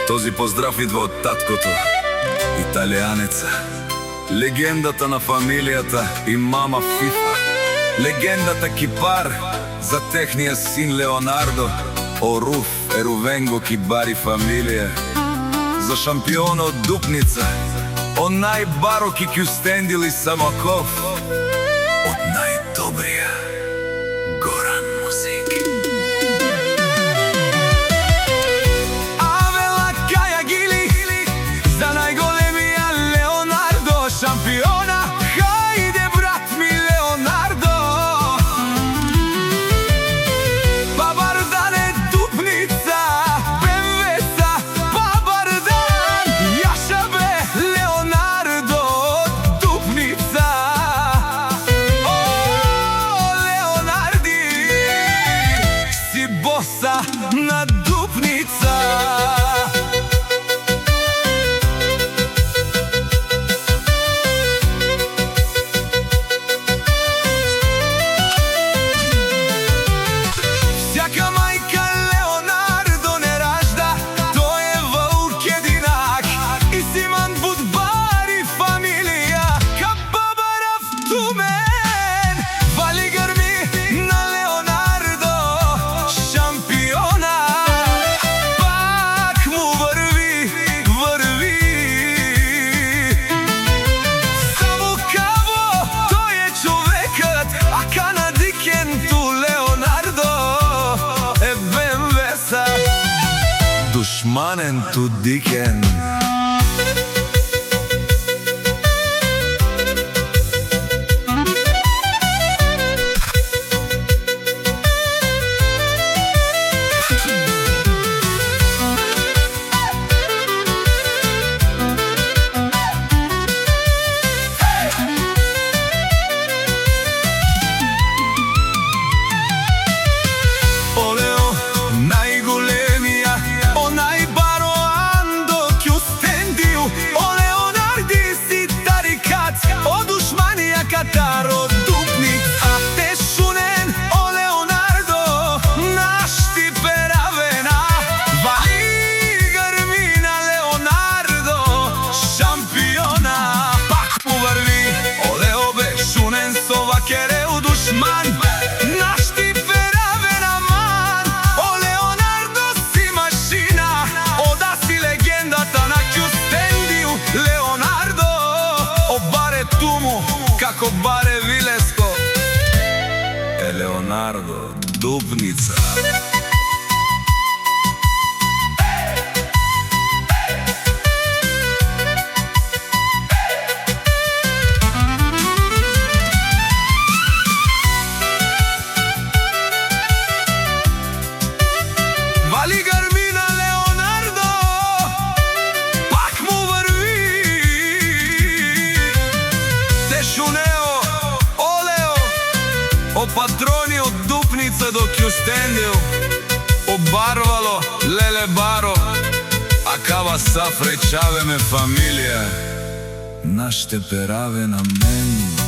Този поздрав идва од таткото, италијанеца, легендата на фамилијата и мама Фифа, легендата кипар за технија син Леонардо, Оруф Ерувенго кибари фамилија, за шампионот Дупница, онај бароки Кюстендил и Самоков, од најдобрија Горан Музик. Авела Кајагили, за најголемија Леонардо, шампиона, хајде брат ми Леонардо. Бабардан Дупница, Пенвеца, Бабардан, јаша бе Леонардо, Дупница. О, Леонарди, си боса на Дупница. Всяка мајка Леонардо не ражда, тој е вълк единак. И Симан Будбари фамилија, ка Бабарав Тумен. Вали грми на Леонардо, шампиона. Пак му врви, врви. Само каво, тој е човекот, а канадикенту Леонардо е Бенвеса, душманен ту дикен. Олео, најголемија, онај баро Андо Кюстендил, о Леонарди си тарикат, о душманија Катаро Дупница. Те шунен, о Леонардо, наш ти перавена. Вали грми на Леонардо, шампиона. Пак му врви, о Лео бе шунен со вакереу душман. Наш ти перавена ман, о Леонардо си машина. Ода си легендата на Кюстендил, Леонардо. О баре туму, како баре Вилеско, е Леонардо Дупница. Вали грми на Леонардо, пак му врви. Те шунео, о Лео, о патрони од Дупница до Кюстендил, о барвало, леле баро, а кава саф речавеме фамилија, наште пераве на мен.